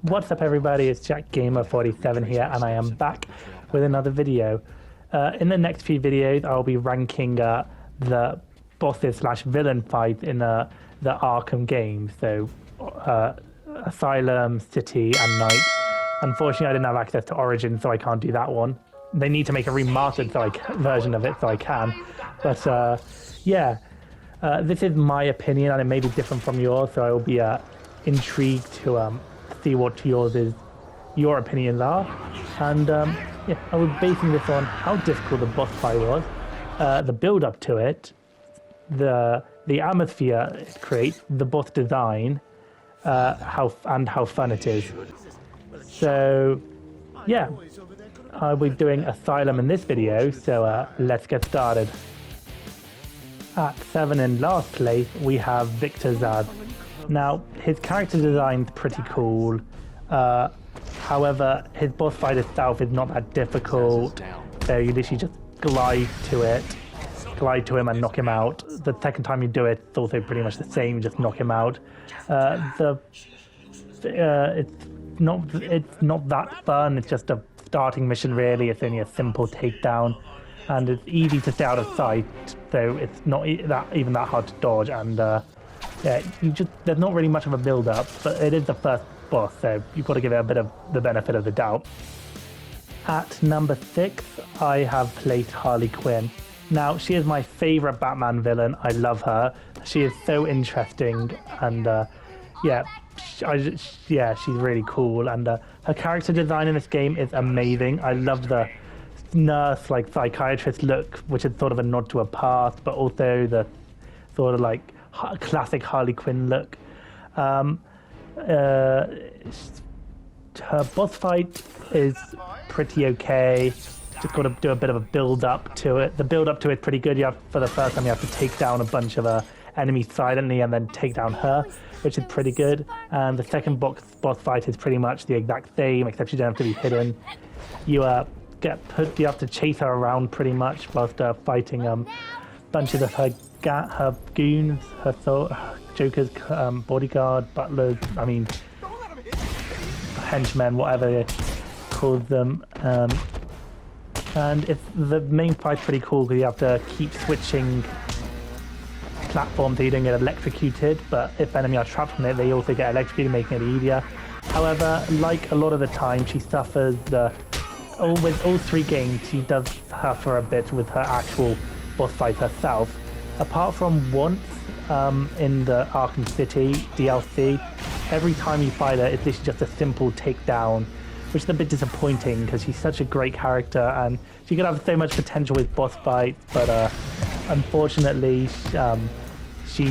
What's up everybody, it's JackGamer47 here and I am back with another video. In the next few videos I'll be ranking the bosses slash villain fights in the Arkham games, so Asylum, City and Night. Unfortunately I didn't have access to Origin, so I can't do that one. They need to make a remastered version of it so I can, but yeah, this is my opinion and it may be different from yours, so I will be intrigued to see what your opinions are. And yeah, I was basing this on how difficult the boss fight was, the build up to it, the atmosphere it creates, the boss design, how fun it is. So yeah, I'll be doing Asylum in this video, so let's get started. At 7 in last place we have Victor Zsasz. Now, his character design's pretty cool, however, his boss fight itself is not that difficult, so you literally just glide to him and knock him out. The second time you do it, it's also pretty much the same, just knock him out. It's not that fun, it's just a starting mission really, it's only a simple takedown, and it's easy to stay out of sight, so it's not even that hard to dodge, and yeah, there's not really much of a build-up, but it is the first boss, so you've got to give it a bit of the benefit of the doubt. At number 6, I have placed Harley Quinn. Now, she is my favourite Batman villain. I love her. She is so interesting, and yeah, she's really cool, and her character design in this game is amazing. I love the nurse, psychiatrist look, which is sort of a nod to her past, but also the sort of classic Harley Quinn look. Her boss fight is pretty okay. Just got to do a bit of a build up to it. The build up to it is pretty good. For the first time you have to take down a bunch of enemies silently and then take down her, which is pretty good. And the second boss fight is pretty much the exact same, except you don't have to be hidden. You have to chase her around pretty much whilst fighting bunches of her goons, Joker's bodyguard, butlers, henchmen, whatever they call them. And the main fight's pretty cool because you have to keep switching platforms so you don't get electrocuted, but if enemy are trapped on it, they also get electrocuted, making it easier. However, like a lot of the time, she suffers with all three games, she does suffer a bit with her actual boss fight herself. Apart from once in the Arkham City DLC, every time you fight her, it's literally just a simple takedown, which is a bit disappointing because she's such a great character and she could have so much potential with boss fights, but unfortunately she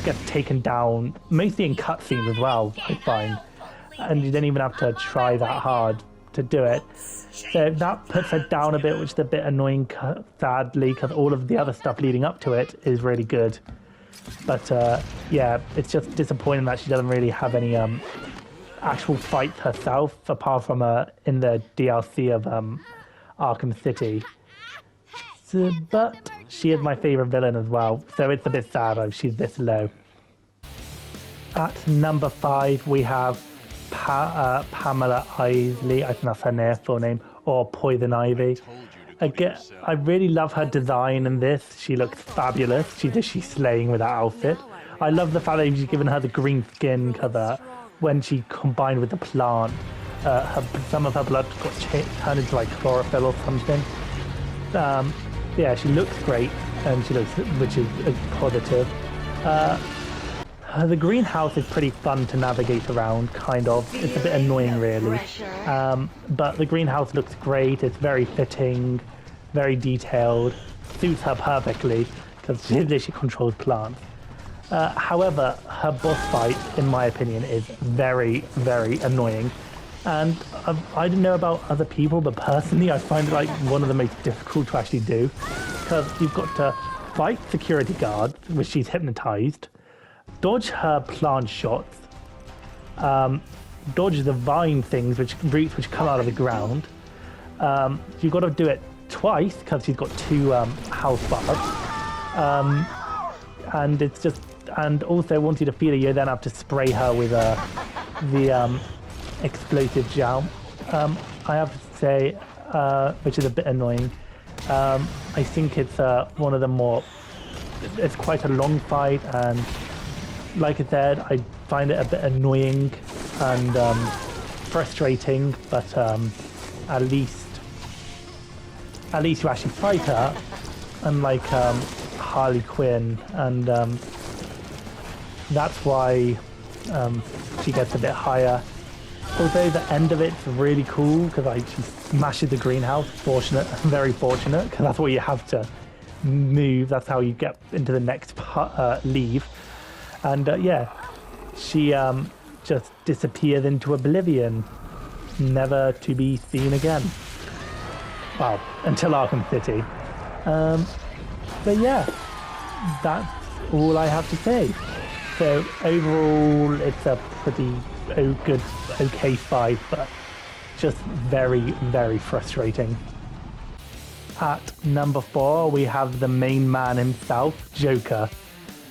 gets taken down, mostly in cutscenes as well, I find, and you don't even have to try that hard to do it. So that puts her down a bit, which is a bit annoying, sadly, because all of the other stuff leading up to it is really good. But yeah, it's just disappointing that she doesn't really have any actual fights herself, apart from in the DLC of Arkham City. So, but she is my favourite villain as well, so it's a bit sad she's this low. At number 5 we have Pamela Isley, I think that's her full name, or Poison Ivy. Again, I really love her design in this. She looks fabulous. She's slaying with that outfit. I love the fact that you've given her the green skin because when she combined with the plant, some of her blood got turned into chlorophyll or something. Yeah, she looks great, and which is positive. The greenhouse is pretty fun to navigate around, kind of. It's a bit annoying, really. But the greenhouse looks great. It's very fitting, very detailed. Suits her perfectly, because she controls plants. However, her boss fight, in my opinion, is very, very annoying. And I don't know about other people, but personally, I find it one of the most difficult to actually do. Because you've got to fight security guards, which she's hypnotized, dodge her plant shots, dodge the vine things, roots which come out of the ground. You've got to do it twice because she's got 2 house bars, and also once you defeat her, you then have to spray her with the explosive gel. I have to say, which is a bit annoying. I think it's one of the more. It's quite a long fight, and like I said, I find it a bit annoying and frustrating. But at least you actually fight her, unlike Harley Quinn, and that's why she gets a bit higher. Although the end of it's really cool because she smashes the greenhouse. Fortunate, very fortunate, because that's what you have to move. That's how you get into the next leave. And yeah, she just disappears into oblivion, never to be seen again. Well, until Arkham City. But yeah, that's all I have to say. So overall, it's a pretty okay fight, but just very, very frustrating. At number 4, we have the main man himself, Joker.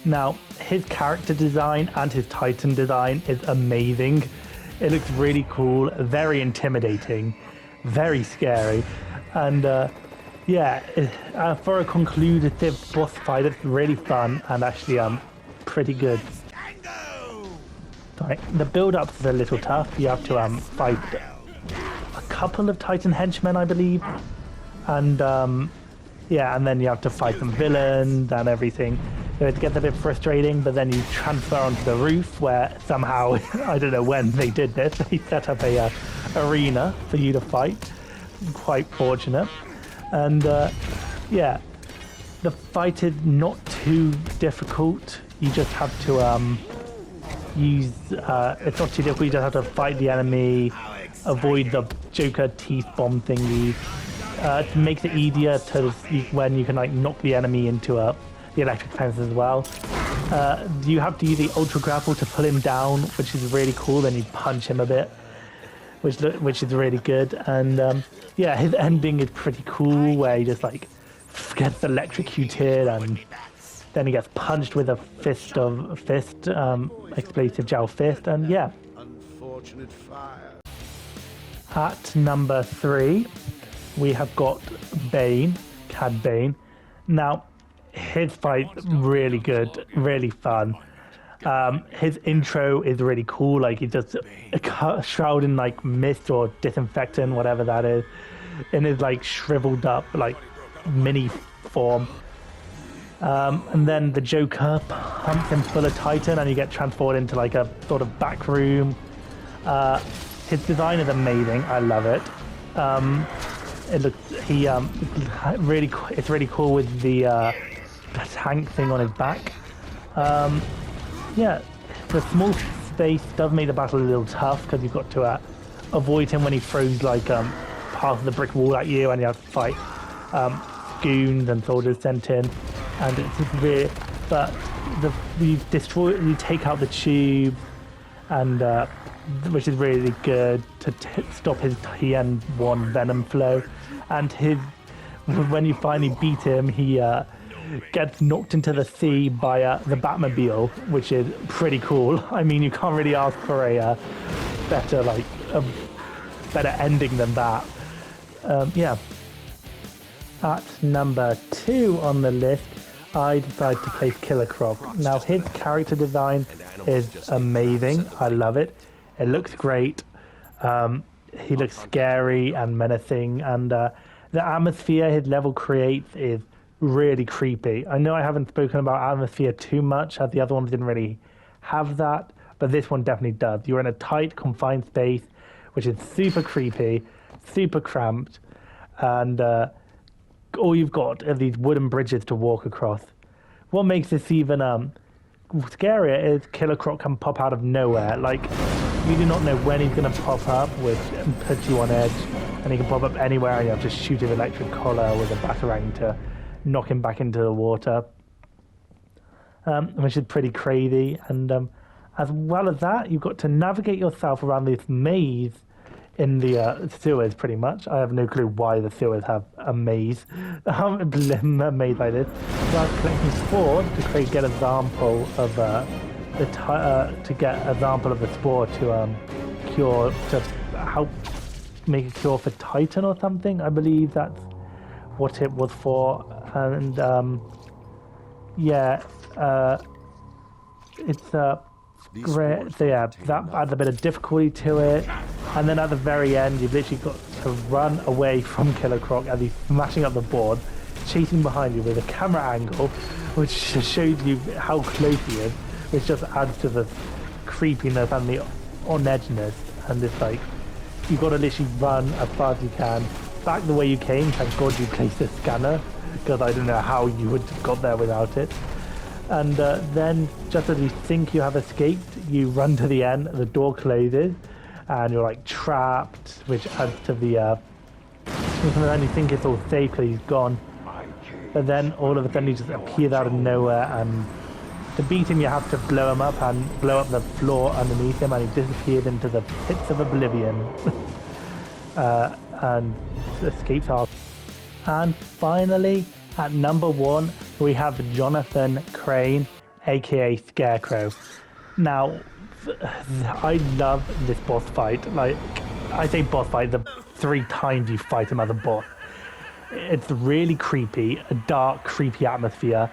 Now, his character design and his Titan design is amazing. It looks really cool, very intimidating, very scary, and yeah, for a conclusive boss fight, it's really fun and actually pretty good. Right, the build-up is a little tough. You have to fight a couple of Titan henchmen, I believe, and yeah, and then you have to fight some villains and everything. So it gets a bit frustrating, but then you transfer onto the roof where somehow, I don't know when they did this, they set up a arena for you to fight. Quite fortunate. And yeah, the fight is not too difficult. You just have to use, it's not too difficult, you just have to fight the enemy, avoid the Joker teeth bomb thingy. It makes it easier to when you can like knock the enemy into the electric fence as well. You have to use the ultra grapple to pull him down, which is really cool. Then you punch him a bit, which is really good. And yeah, his ending is pretty cool, where he just like gets electrocuted and then he gets punched with a explosive gel fist, and yeah. Unfortunate fire. At number 3, we have got Bane, Cad Bane. Now, his fight really good, really fun. His intro is really cool. Like he's just shrouded in like mist or disinfectant, whatever that is, in his like shriveled up like mini form. And then the Joker pumps him full of Titan, and you get transported into like a sort of back room. His design is amazing. I love it. It looks it's really cool with the tank thing on his back. Yeah, the small space does make the battle a little tough because you've got to avoid him when he throws like past the brick wall at you, and you have to fight goons and soldiers sent in, and it's just really. But you take out the tube, and which is really good to stop his TN1 venom flow, and when you finally beat him, he gets knocked into the sea by the Batmobile, which is pretty cool. I mean, you can't really ask for a better ending than that. Yeah. At number 2 on the list, I decided to place Killer Croc. Now, his character design is amazing. I love it. It looks great. He looks scary and menacing, and the atmosphere his level creates is really creepy. I know I haven't spoken about atmosphere too much, as the other ones didn't really have that, but this one definitely does. You're in a tight, confined space, which is super creepy, super cramped, and all you've got are these wooden bridges to walk across. What makes this even scarier is Killer Croc can pop out of nowhere. Like, you do not know when he's going to pop up, which puts you on edge, and he can pop up anywhere, and you have to shoot his electric collar with a batarang to knock him back into the water, which is pretty crazy. And as well as that, you've got to navigate yourself around this maze in the sewers, pretty much. I have no clue why the sewers have a maze, a maze like this. So I'm collecting spores to get example of the spore to cure to help make a cure for Titan or something. I believe that's what it was for. And it's great. So yeah, that adds a bit of difficulty to it. And then at the very end, you've literally got to run away from Killer Croc as he's smashing up the board, chasing behind you with a camera angle, which shows you how close he is, which just adds to the creepiness and the on-edginess. And it's like, you've got to literally run as fast as you can, back the way you came. Thank God you placed a scanner, because I don't know how you would have got there without it. And then, just as you think you have escaped, you run to the end, the door closes, and you're like trapped, which adds to the and then you think it's all safe because he's gone. But then all of a sudden he just appears out of nowhere, and to beat him you have to blow him up and blow up the floor underneath him, and he disappears into the pits of oblivion. And escapes out. And finally, at number 1, we have Jonathan Crane, aka Scarecrow. Now, I love this boss fight. Like, I say boss fight, the 3 times you fight him as a boss. It's really creepy, a dark, creepy atmosphere.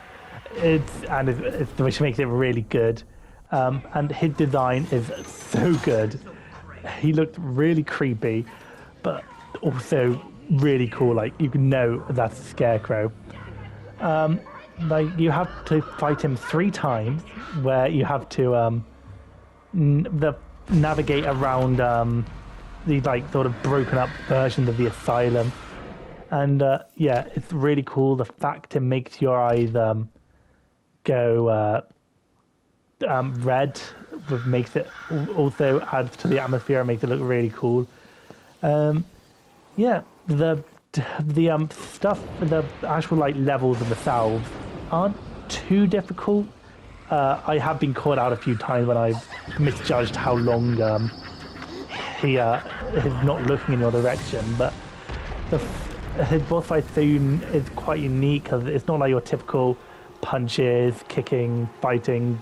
Which makes it really good. And his design is so good. He looked really creepy, but also really cool. Like, you know that's a Scarecrow. Like, you have to fight him 3 times, where you have to navigate around these like sort of broken up versions of the asylum. And yeah, it's really cool. The fact it makes your eyes go red, makes it also adds to the atmosphere and makes it look really cool. Yeah, the stuff, the actual like levels themselves aren't too difficult. I have been caught out a few times when I've misjudged how long he is not looking in your direction, but his boss fight soon is quite unique because it's not like your typical punches, kicking, fighting.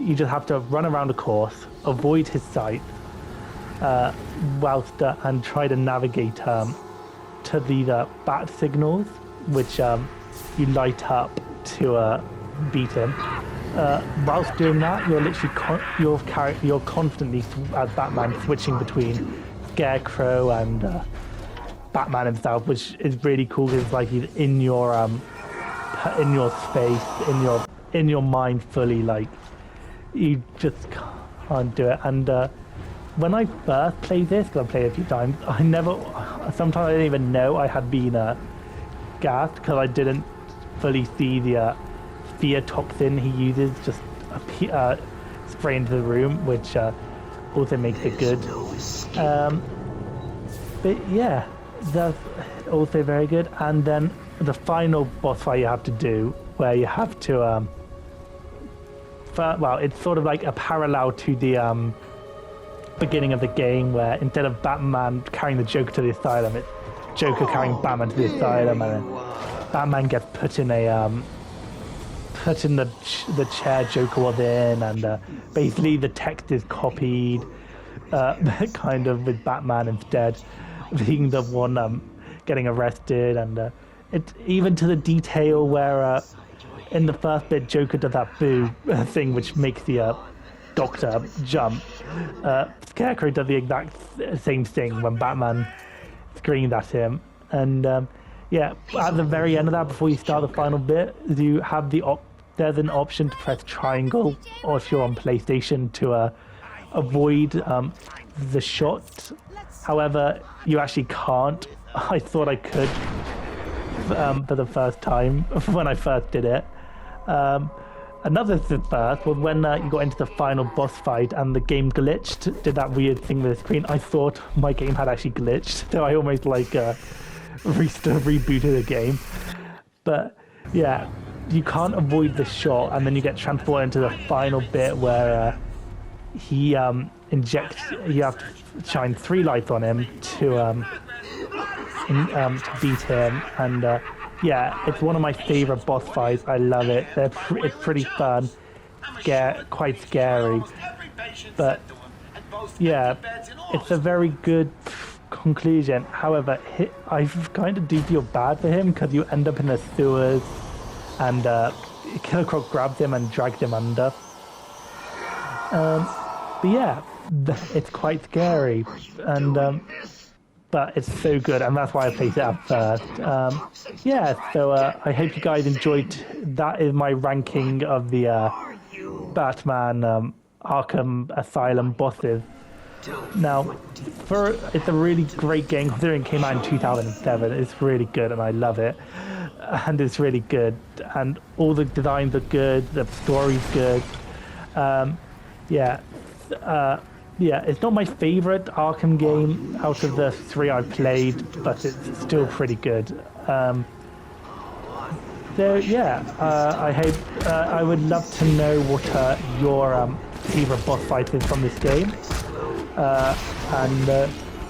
You just have to run around a course, avoid his sight, whilst and try to navigate to the bat signals, which you light up to beat him. Whilst doing that, you're literally you're constantly as Batman switching between Scarecrow and Batman himself, which is really cool because it's like he's in your space, in your mind fully. Like, you just can't do it. And when I first played this, because I played it a few times, sometimes I didn't even know I had been gassed because I didn't fully see the fear toxin he uses just spray into the room, which also makes it good. But yeah, that's also very good. And then the final boss fight you have to do, where you have to well, it's sort of like a parallel to the beginning of the game, where instead of Batman carrying the Joker to the asylum, it's Joker carrying Batman to the asylum, and then Batman gets put in the chair Joker was in, and basically the text is copied, kind of, with Batman instead being the one getting arrested. And it's even to the detail where in the first bit Joker does that boo thing which makes the Doctor jump. Scarecrow does the exact same thing when Batman screams at him. And yeah, at the very end of that, before you start the final bit, you have there's an option to press triangle, or if you're on PlayStation, to avoid the shot. However, you actually can't. I thought I could for the first time when I first did it. Another first was when you got into the final boss fight and the game glitched, did that weird thing with the screen. I thought my game had actually glitched, so I almost like rebooted the game. But yeah, you can't avoid the shot, and then you get transported into the final bit where he injects. You have to shine 3 lights on him to beat him. And yeah, it's one of my favorite boss fights. I love it. It's pretty fun, quite scary, but yeah, it's a very good conclusion. However, I kind of do feel bad for him because you end up in the sewers and Killer Croc grabs him and drags him under. But yeah, it's quite scary, and but it's so good, and that's why I placed it up first. Yeah, so I hope you guys enjoyed. That is my ranking of the Batman Arkham Asylum bosses. Now, it's a really great game considering it came out in 2007. It's really good, and I love it, and it's really good, and all the designs are good, the story's good. Yeah. Yeah, it's not my favorite Arkham game out of the 3 I've played, but it's still pretty good. So yeah, I hope I would love to know what your favorite boss fight is from this game.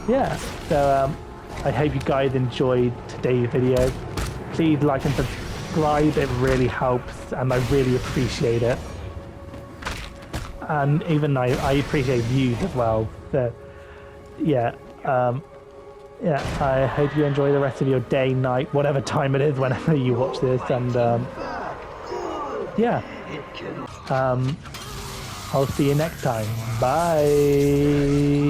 Yeah, so I hope you guys enjoyed today's video. Please like and subscribe; it really helps, and I really appreciate it. And even I appreciate views as well. So, yeah, yeah. I hope you enjoy the rest of your day, night, whatever time it is, whenever you watch this. And yeah, I'll see you next time. Bye.